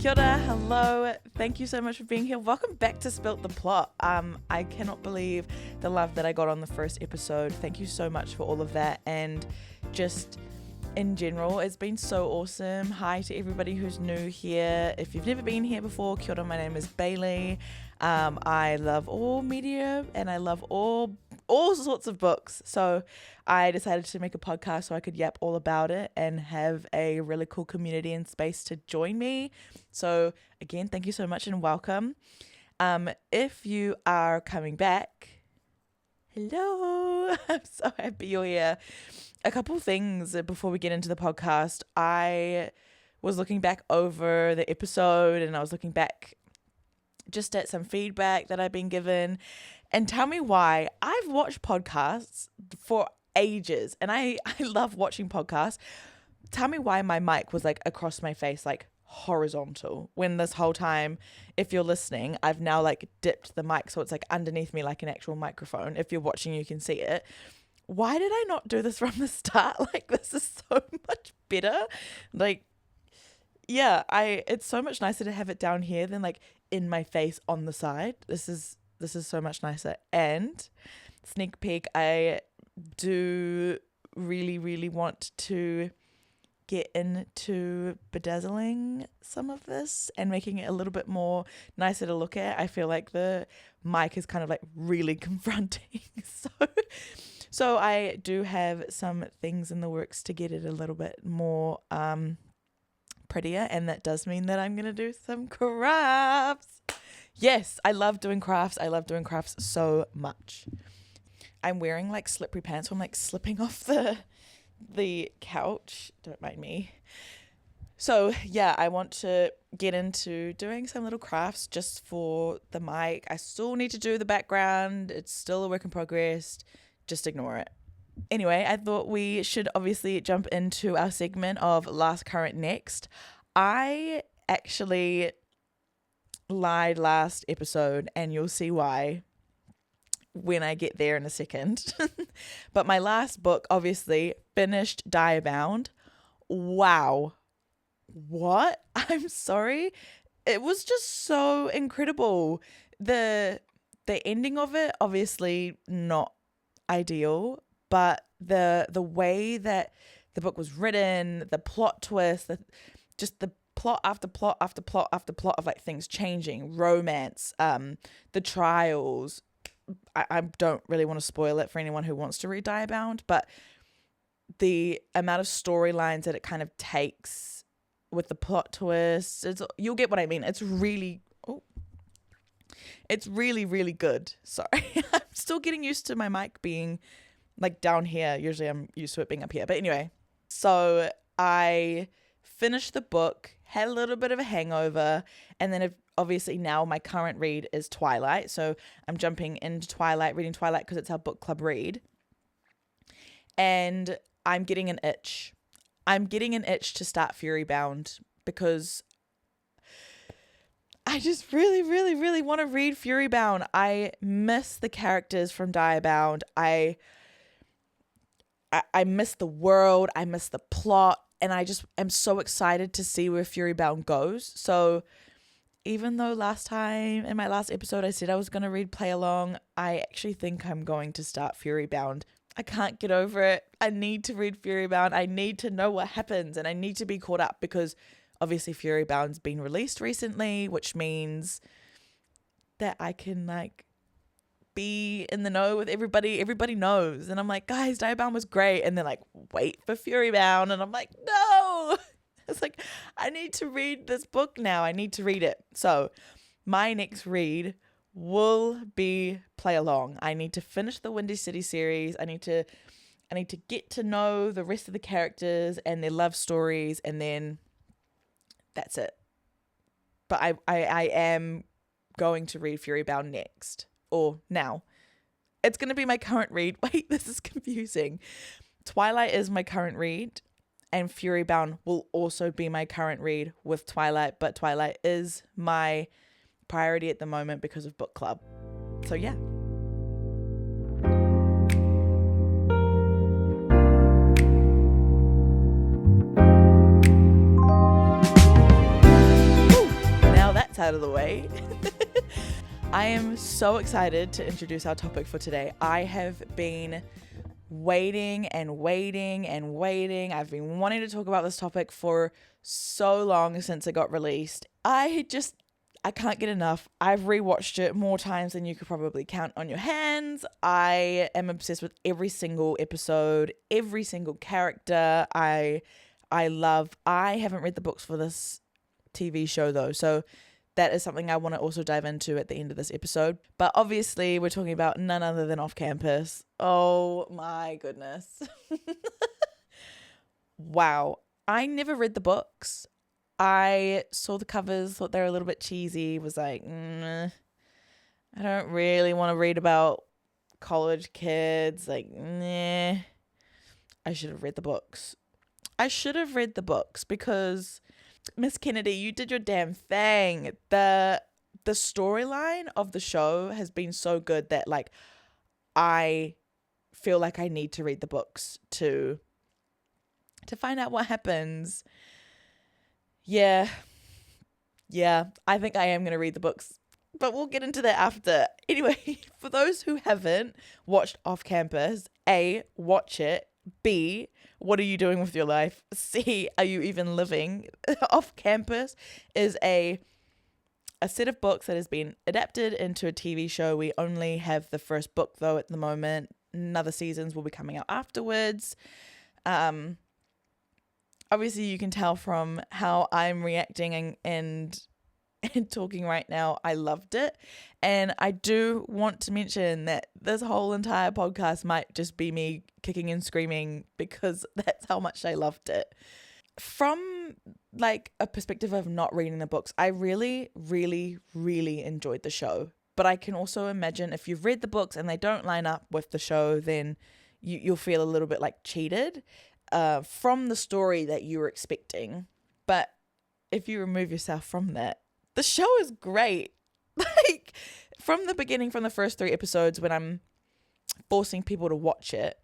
Kia ora, hello, thank you so much for being here. Welcome back to Spilt the Plot. I cannot believe the love that I got on the first episode. Thank you so much for all of that, and just in general, it's been so awesome. Hi to everybody who's new here. If you've never been here before, kia ora, my name is Bailey. I love all media and I love all sorts of books. So I decided to make a podcast so I could yap all about it and have a really cool community and space to join me. So again, thank you so much and welcome. If you are coming back, hello, I'm so happy you're here. A couple things before we get into the podcast. I was looking back over the episode and I was looking back just at some feedback that I've been given, and tell me why. I've watched podcasts for ages and I love watching podcasts. Tell me why my mic was like across my face, like horizontal, when this whole time, if you're listening, I've now like dipped the mic so it's like underneath me like an actual microphone. If you're watching, you can see it. Why did I not do this from the start? Like, this is so much better. Like, yeah, it's so much nicer to have it down here than like in my face on the side. This is so much nicer. And sneak peek, I do really, really want to get into bedazzling some of this and making it a little bit more nicer to look at. I feel like the mic is kind of like really confronting. So I do have some things in the works to get it a little bit more prettier, and that does mean that I'm going to do some crafts. Yes, I love doing crafts. I love doing crafts so much. I'm wearing like slippery pants, so I'm like slipping off the couch. Don't mind me. So yeah, I want to get into doing some little crafts just for the mic. I still need to do the background. It's still a work in progress. Just ignore it. Anyway, I thought we should obviously jump into our segment of Last Current Next. I actually lied last episode, and you'll see why when I get there in a second. But my last book, obviously, finished Diabound. Wow. What? I'm sorry. It was just so incredible. The ending of it, obviously not ideal, but the way that the book was written, the plot twist, just the plot after plot after plot after plot of like things changing, romance, the trials. I don't really want to spoil it for anyone who wants to read Diabound, but the amount of storylines that it kind of takes with the plot twists, you'll get what I mean. It's really really good. Sorry, I'm still getting used to my mic being like down here. Usually I'm used to it being up here. But anyway, so I finished the book, had a little bit of a hangover, and then obviously now my current read is Twilight. So I'm jumping into Twilight, reading Twilight because it's our book club read. And I'm getting an itch. I'm getting an itch to start Furybound because I just really, really, really want to read Furybound. I miss the characters from Diabound. I miss the world. I miss the plot. And I just am so excited to see where Furybound goes. So even though last time in my last episode I said I was going to read Play Along, I actually think I'm going to start Furybound. I can't get over it. I need to read Furybound. I need to know what happens and I need to be caught up because obviously Furybound's been released recently, which means that I can like be in the know with everybody. Everybody knows. And I'm like, guys, Diabound was great. And they're like, wait for Furybound. And I'm like, no. It's like, I need to read this book now. I need to read it. So my next read will be Play Along. I need to finish the Windy City series. I need to get to know the rest of the characters and their love stories, and then that's it. But I am going to read Furybound next, or now. It's going to be my current read. Wait, this is confusing. Twilight is my current read, and Furybound will also be my current read with Twilight, but Twilight is my priority at the moment because of book club. So yeah. that's out of the way. I am so excited to introduce our topic for today. I have been waiting and waiting and waiting. I've been wanting to talk about this topic for so long since it got released. I can't get enough. I've rewatched it more times than you could probably count on your hands. I am obsessed with every single episode, every single character. I haven't read the books for this TV show though, so that is something I want to also dive into at the end of this episode. But obviously, we're talking about none other than Off Campus. Oh my goodness. Wow. I never read the books. I saw the covers, thought they were a little bit cheesy, was like, I don't really want to read about college kids. Like, nah. I should have read the books. Because Miss Kennedy, you did your damn thing. The storyline of the show has been so good that like I feel like I need to read the books to find out what happens. Yeah, I think I am going to read the books, but we'll get into that after. Anyway, for those who haven't watched Off Campus, A, watch it. B, what are you doing with your life? C, are you even living? Off Campus is a set of books that has been adapted into a TV show. We only have the first book though at the moment. Another seasons will be coming out afterwards. Obviously you can tell from how I'm reacting and talking right now, I loved it. And I do want to mention that this whole entire podcast might just be me kicking and screaming because that's how much I loved it. From like a perspective of not reading the books, I really, really, really enjoyed the show. But I can also imagine if you've read the books and they don't line up with the show, then you'll feel a little bit like cheated from the story that you were expecting. But if you remove yourself from that, the show is great. Like, from the beginning, from the first 3 episodes, when I'm forcing people to watch it,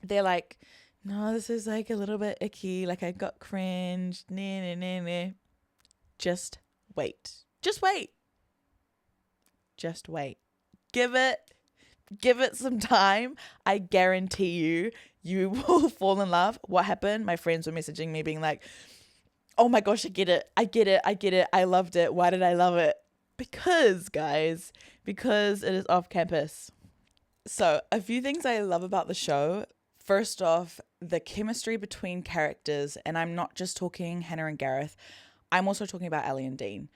they're like, no, this is like a little bit icky. Like, I got cringe. Nah. Just wait. Just wait. Give it some time. I guarantee you will fall in love. What happened? My friends were messaging me being like, oh my gosh, I get it. I loved it. Why did I love it? Because it is Off Campus. So a few things I love about the show. First off, the chemistry between characters, and I'm not just talking Hannah and Gareth. I'm also talking about Ellie and Dean.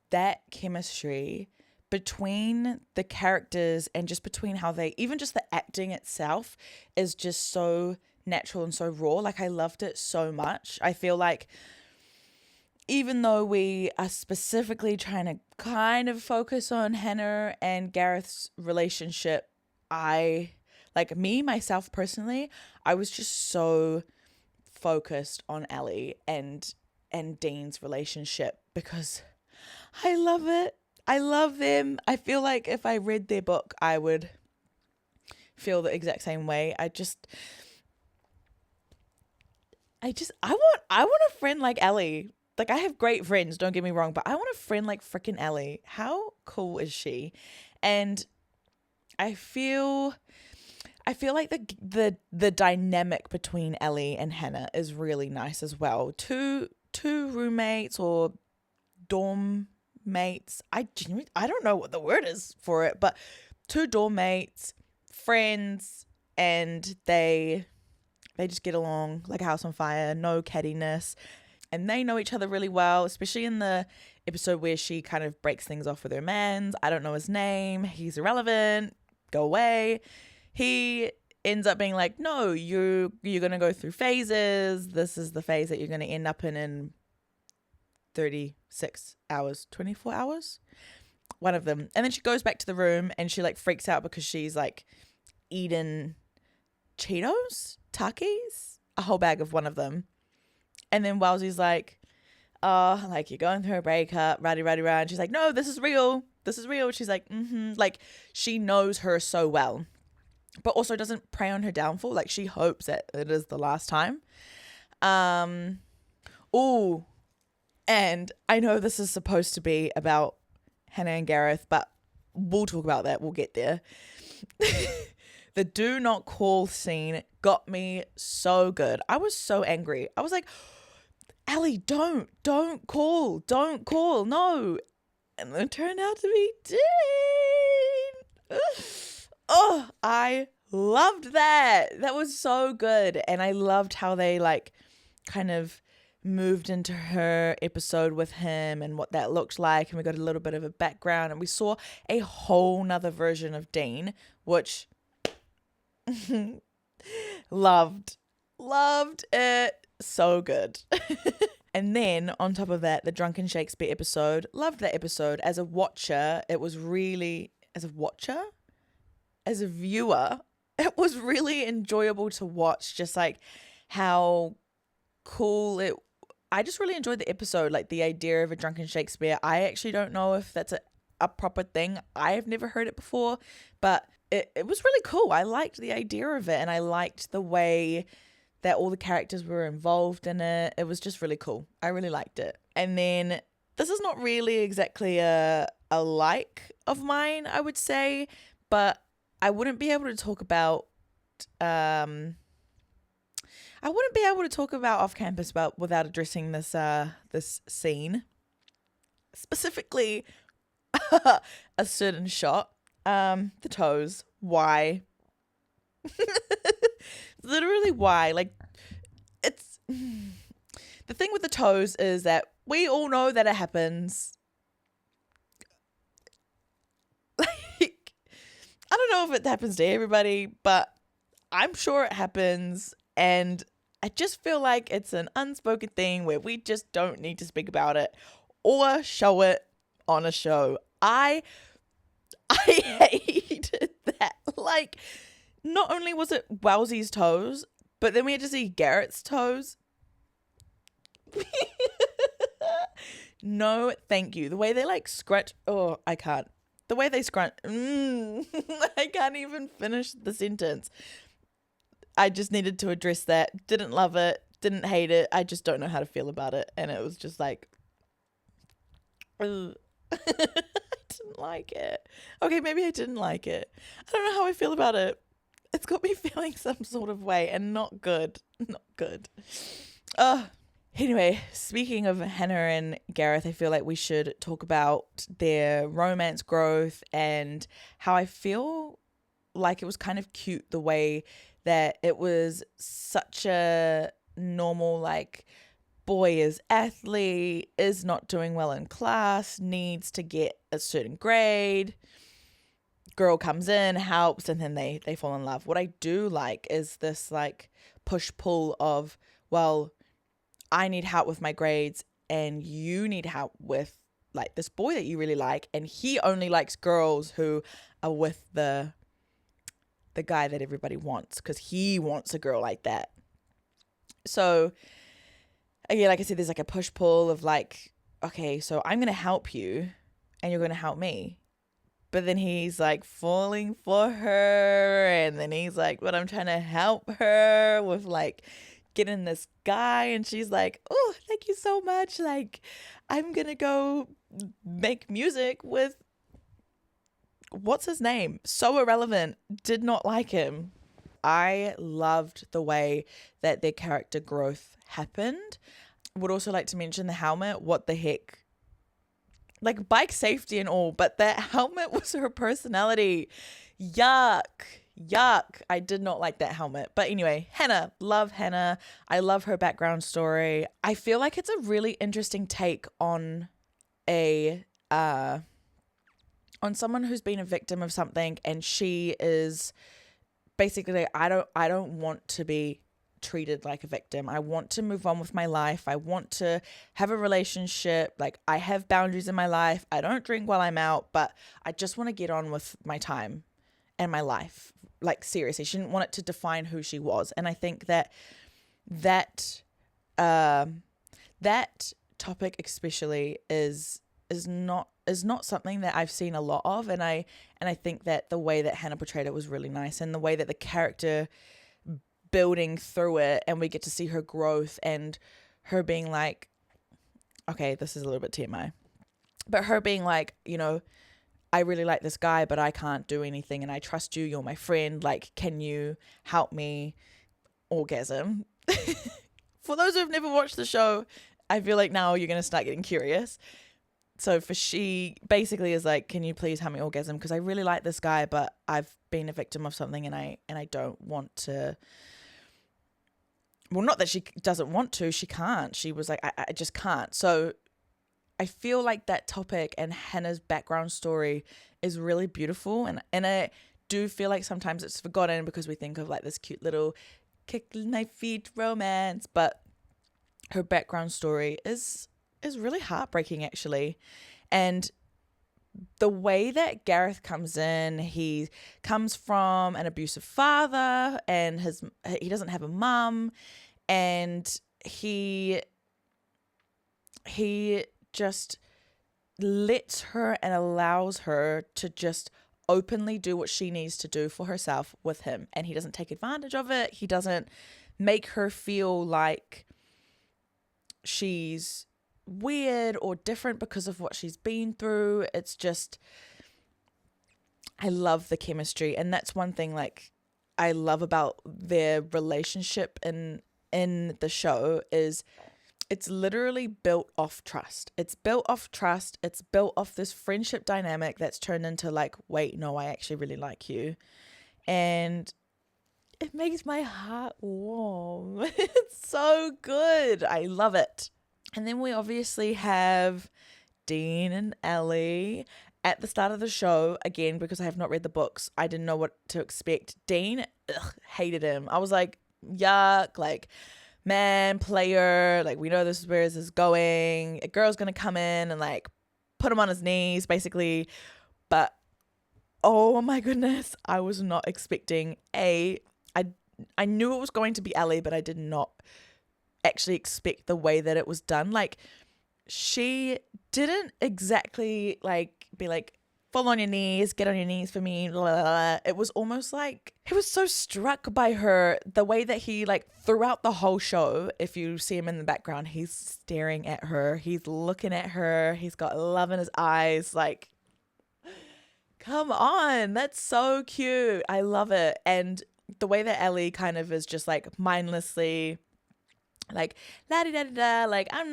That chemistry between the characters and just between how even just the acting itself is just so natural and so raw. Like, I loved it so much. I feel like even though we are specifically trying to kind of focus on Hannah and Gareth's relationship, myself personally, I was just so focused on Ellie and Dean's relationship because I love it. I love them. I feel like if I read their book, I would feel the exact same way. I want a friend like Ellie. Like, I have great friends, don't get me wrong, but I want a friend like freaking Ellie. How cool is she? And I feel like the dynamic between Ellie and Hannah is really nice as well. Two roommates or dorm mates. I don't know what the word is for it, but 2 dorm mates, friends, and they just get along like a house on fire, no cattiness. And they know each other really well, especially in the episode where she kind of breaks things off with her man. I don't know his name. He's irrelevant. Go away. He ends up being like, no, you're going to go through phases. This is the phase that you're going to end up in 36 hours, 24 hours. One of them. And then she goes back to the room and she like freaks out because she's like eaten Cheetos, Takis, a whole bag of one of them. And then Wellesley's like, oh, like, you're going through a breakup, rah. And she's like, no, this is real. She's like, Like, she knows her so well, but also doesn't prey on her downfall. Like, she hopes that it is the last time. And I know this is supposed to be about Hannah and Gareth, but we'll talk about that. We'll get there. The do not call scene got me so good. I was so angry. I was like, Ellie, don't call, no. And then it turned out to be Dean. Oh, I loved that. That was so good. And I loved how they like kind of moved into her episode with him and what that looked like. And we got a little bit of a background and we saw a whole nother version of Dean, which loved it. So good. And then on top of that, the Drunken Shakespeare episode, loved that episode. As a watcher, it was really, as a viewer, it was really enjoyable to watch, just like how cool I just really enjoyed the episode, like the idea of a Drunken Shakespeare. I actually don't know if that's a proper thing. I have never heard it before, but it was really cool. I liked the idea of it, and I liked the way that all the characters were involved in it. It was just really cool. I really liked it. And then this is not really exactly a like of mine, I would say, but I wouldn't be able to talk about off campus without addressing this scene. Specifically a certain shot. The toes. Why? Literally why? Like, it's the thing with the toes is that we all know that it happens. Like, I don't know if it happens to everybody, but I'm sure it happens, and I just feel like it's an unspoken thing where we just don't need to speak about it or show it on a show. I hated that. Like, not only was it Wowsy's toes, but then we had to see Garrett's toes. No, thank you. The way they like scratch. Oh, I can't. The way they scrunch. I can't even finish the sentence. I just needed to address that. Didn't love it. Didn't hate it. I just don't know how to feel about it. And it was just like, I didn't like it. Okay, maybe I didn't like it. I don't know how I feel about it. It's got me feeling some sort of way, and not good. Not good. Anyway, speaking of Hannah and Gareth, I feel like we should talk about their romance growth and how I feel like it was kind of cute the way that it was such a normal, like, boy is athlete, is not doing well in class, needs to get a certain grade. Girl comes in, helps, and then they fall in love. What I do like is this like push-pull of, well, I need help with my grades and you need help with like this boy that you really like, and he only likes girls who are with the guy that everybody wants because he wants a girl like that. So again, like I said, there's like a push-pull of like, okay, so I'm going to help you and you're going to help me. But then he's like falling for her, and then he's like, but I'm trying to help her with like getting this guy, and she's like, oh, thank you so much, like I'm gonna go make music with what's his name, so irrelevant. Did not like him. I loved the way that their character growth happened. Would also like to mention the helmet. What the heck? Like, bike safety and all, but that helmet was her personality. Yuck. I did not like that helmet. But anyway, Hannah. Love Hannah. I love her background story. I feel like it's a really interesting take on on someone who's been a victim of something, and she is basically, I don't want to be treated like a victim. I want to move on with my life. I want to have a relationship. Like, I have boundaries in my life. I don't drink while I'm out, but I just want to get on with my time and my life. Like, seriously, she didn't want it to define who she was. And I think that topic especially is not something that I've seen a lot of, and I think that the way that Hannah portrayed it was really nice, and the way that the character building through it, and we get to see her growth and her being like, okay, this is a little bit TMI, but her being like, you know, I really like this guy, but I can't do anything, and I trust you, you're my friend, like, can you help me orgasm? For those who have never watched the show, I feel like now you're going to start getting curious. So she basically is like, can you please help me orgasm? Because I really like this guy, but I've been a victim of something, and I don't want to. Well, not that she doesn't want to, she can't. She was like, I just can't. So I feel like that topic and Hannah's background story is really beautiful. And I do feel like sometimes it's forgotten because we think of like this cute little kick my feet romance. But her background story is really heartbreaking, actually. And the way that Gareth comes in, he comes from an abusive father, and he doesn't have a mum, and he just lets her and allows her to just openly do what she needs to do for herself with him. And he doesn't take advantage of it. He doesn't make her feel like she's weird or different because of what she's been through. It's just, I love the chemistry. And that's one thing like I love about their relationship in the show is it's literally built off trust. It's built off trust. It's built off this friendship dynamic that's turned into like, wait, no, I actually really like you. And it makes my heart warm. It's so good. I love it. And then we obviously have Dean and Ellie at the start of the show. Again, because I have not read the books, I didn't know what to expect. Dean, hated him. I was like, yuck, like, man, player, like, we know this is where this is going. A girl's gonna come in and like put him on his knees, basically. But oh my goodness, I was not expecting I knew it was going to be Ellie, but I did not actually expect the way that it was done. Like, she didn't exactly like be like, fall on your knees, get on your knees for me, blah, blah, blah. It was almost like he was so struck by her, the way that he like throughout the whole show, if you see him in the background, he's staring at her, he's looking at her, he's got love in his eyes. Like, come on, that's so cute. I love it. And the way that Ellie kind of is just like mindlessly like la di da da da, like I'm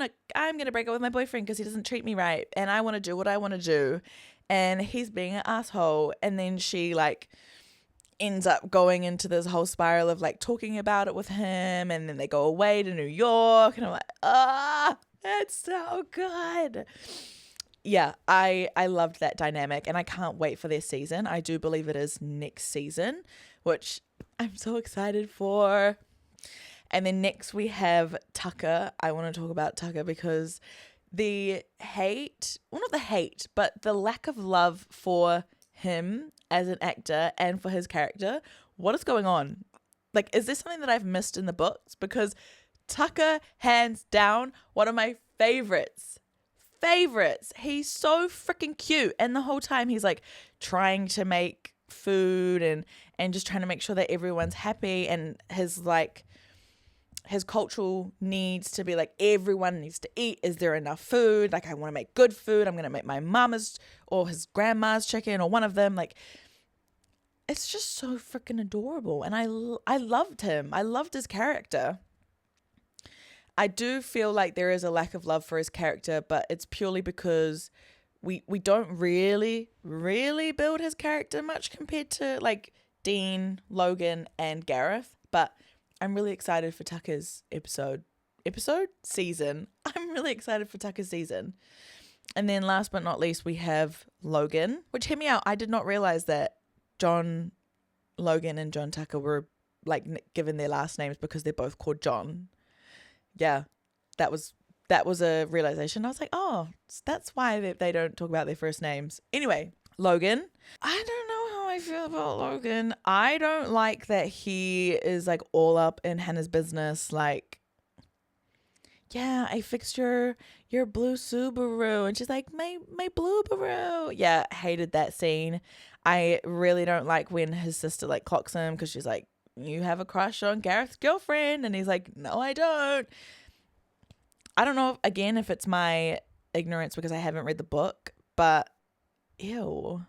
gonna break up with my boyfriend because he doesn't treat me right, and I want to do what I want to do, and he's being an asshole. And then she like ends up going into this whole spiral of like talking about it with him, and then they go away to New York, and I'm like, that's so good. Yeah, I loved that dynamic, and I can't wait for their season. I do believe it is next season, which I'm so excited for. And then next we have Tucker. I want to talk about Tucker because the hate, well, not the hate, but the lack of love for him as an actor and for his character. What is going on? Like, is there something that I've missed in the books? Because Tucker, hands down, one of my favorites. He's so freaking cute. And the whole time he's like trying to make food and just trying to make sure that everyone's happy, and his cultural needs to be like, everyone needs to eat. Is there enough food? Like, I want to make good food. I'm going to make my mama's or his grandma's chicken or one of them. Like, it's just so freaking adorable. And I loved him. I loved his character. I do feel like there is a lack of love for his character, but it's purely because we don't really build his character much compared to like Dean, Logan, and Gareth. But I'm really excited for Tucker's season. I'm really excited for Tucker's season. And then last but not least, we have Logan, which, hear me out, I did not realize that John Logan and John Tucker were like given their last names because they're both called John. Yeah, that was a realization. I was like, oh, that's why they don't talk about their first names. Anyway, Logan. I don't know how I feel about Logan. I don't like that he is like all up in Hannah's business. Like, yeah, I fixed your blue Subaru. And she's like, my blue Subaru. Yeah, hated that scene. I really don't like when his sister like clocks him because she's like, you have a crush on Gareth's girlfriend. And he's like, no, I don't. I don't know, again, if it's my ignorance because I haven't read the book, but ew.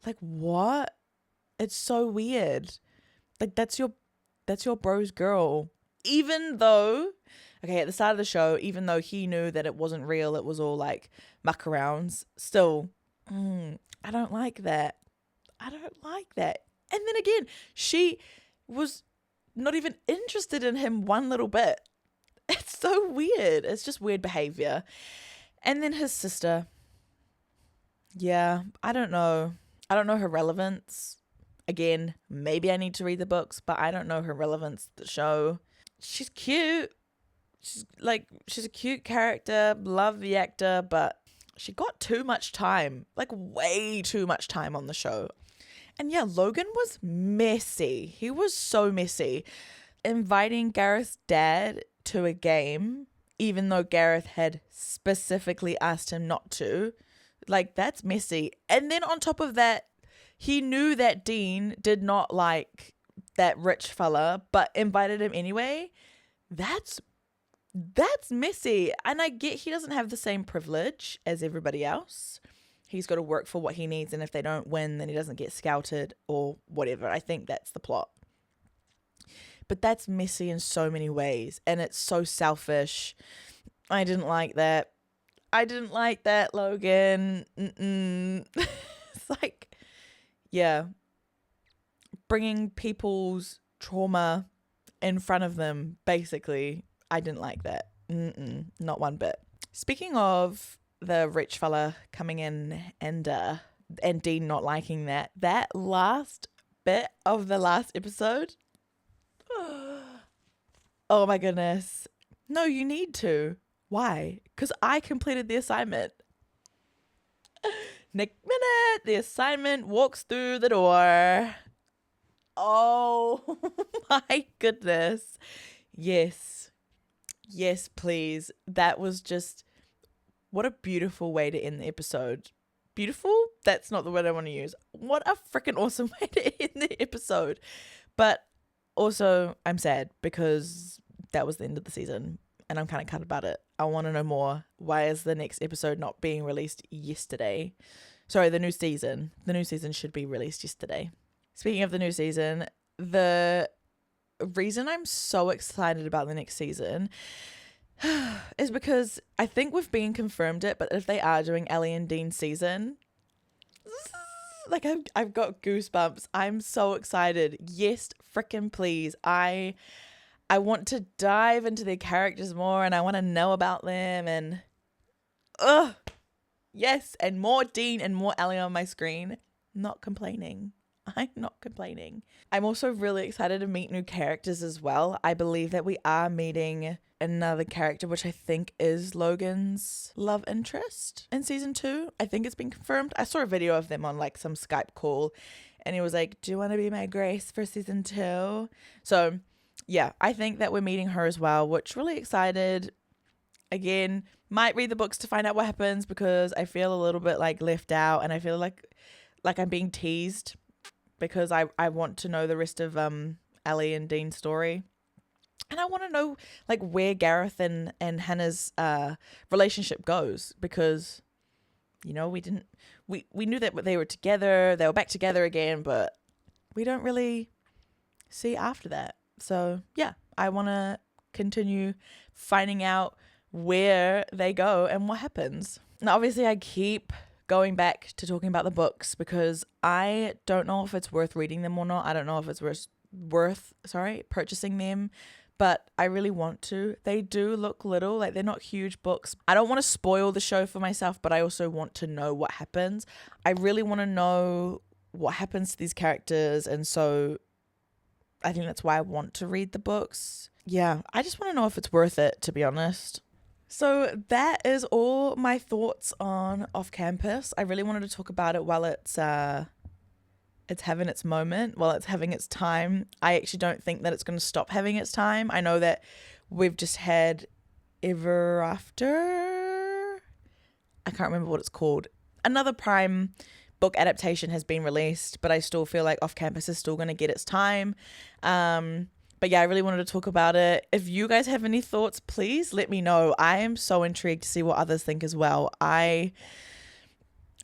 Like, what? It's so weird. Like, that's your bro's girl. Even though, okay, at the start of the show, even though he knew that it wasn't real, it was all like muck arounds, still, I don't like that. I don't like that. And then again, she was not even interested in him one little bit. It's so weird. It's just weird behavior. And then his sister. Yeah, I don't know. I don't know her relevance. Again, maybe I need to read the books, but I don't know her relevance to the show. She's cute. She's a cute character. Love the actor, but she got too much time. Like, way too much time on the show. And yeah, Logan was messy. He was so messy. Inviting Gareth's dad to a game, even though Gareth had specifically asked him not to. Like, that's messy. And then on top of that, he knew that Dean did not like that rich fella, but invited him anyway. That's messy. And I get he doesn't have the same privilege as everybody else. He's got to work for what he needs, and if they don't win, then he doesn't get scouted or whatever. I think that's the plot. But that's messy in so many ways, and it's so selfish. I didn't like that. Logan. It's like, yeah, bringing people's trauma in front of them, basically. I didn't like that. Not one bit. Speaking of the rich fella coming in and Dean not liking that last bit of the last episode. Oh my goodness. No, you need to. Why? Because I completed the assignment. Next minute, the assignment walks through the door. Oh my goodness. Yes. Yes, please. That was just, what a beautiful way to end the episode. Beautiful? That's not the word I want to use. What a freaking awesome way to end the episode. But also, I'm sad because that was the end of the season and I'm kind of cut about it. I want to know more. Why is the next episode not being released yesterday? Sorry, the new season. The new season should be released yesterday. Speaking of the new season, the reason I'm so excited about the next season is because I think we've been confirmed it, but if they are doing Ellie and Dean's season, like I've got goosebumps. I'm so excited. Yes, frickin' please. I want to dive into their characters more and I want to know about them and yes, and more Dean and more Ellie on my screen. Not complaining. I'm not complaining. I'm also really excited to meet new characters as well. I believe that we are meeting another character, which I think is Logan's love interest in season 2. I think it's been confirmed. I saw a video of them on like some Skype call and he was like, do you want to be my Grace for season 2? So yeah, I think that we're meeting her as well, which really excited. Again, might read the books to find out what happens because I feel a little bit like left out and I feel like I'm being teased because I want to know the rest of Ellie and Dean's story. And I want to know like where Gareth and Hannah's relationship goes because, you know, we knew that they were together, they were back together again, but we don't really see after that. So yeah, I want to continue finding out where they go and what happens. Now, obviously I keep going back to talking about the books because I don't know if it's worth reading them or not. I don't know if it's worth purchasing them, but I really want to. They do look little, like they're not huge books. I don't want to spoil the show for myself, but I also want to know what happens. I really want to know what happens to these characters, and so I think that's why I want to read the books. Yeah, I just want to know if it's worth it, to be honest. So that is all my thoughts on Off Campus. I really wanted to talk about it while it's having its moment, while it's having its time. I actually don't think that it's going to stop having its time. I know that we've just had Ever After. I can't remember what it's called. Another Prime book adaptation has been released, but I still feel like Off Campus is still going to get its time. But yeah, I really wanted to talk about it. If you guys have any thoughts, please let me know. I am so intrigued to see what others think as well. I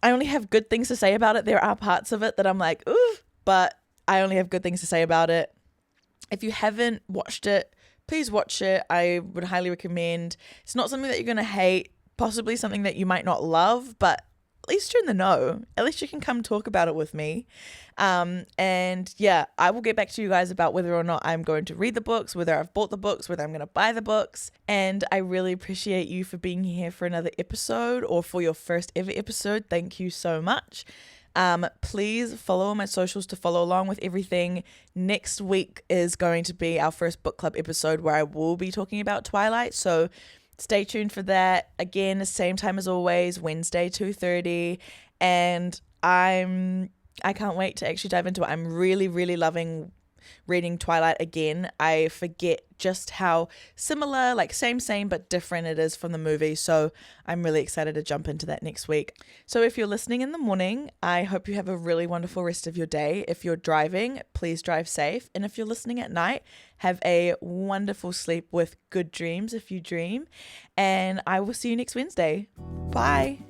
only have good things to say about it. There are parts of it that I'm like, ooh, but I only have good things to say about it. If you haven't watched it, please watch it. I would highly recommend. It's not something that you're going to hate, possibly something that you might not love, but at least you're in the know. At least you can come talk about it with me. And yeah, I will get back to you guys about whether or not I'm going to read the books, whether I've bought the books, whether I'm going to buy the books. And I really appreciate you for being here for another episode, or for your first ever episode. Thank you so much. Please follow on my socials to follow along with everything. Next week is going to be our first book club episode where I will be talking about Twilight. So stay tuned for that. Again, the same time as always, Wednesday, 2:30. And I can't wait to actually dive into it. I'm really, really loving reading Twilight again. I forget just how similar, like same, but different it is from the movie. So I'm really excited to jump into that next week. So if you're listening in the morning, I hope you have a really wonderful rest of your day. If you're driving, please drive safe. And if you're listening at night, have a wonderful sleep with good dreams if you dream. And I will see you next Wednesday. Bye.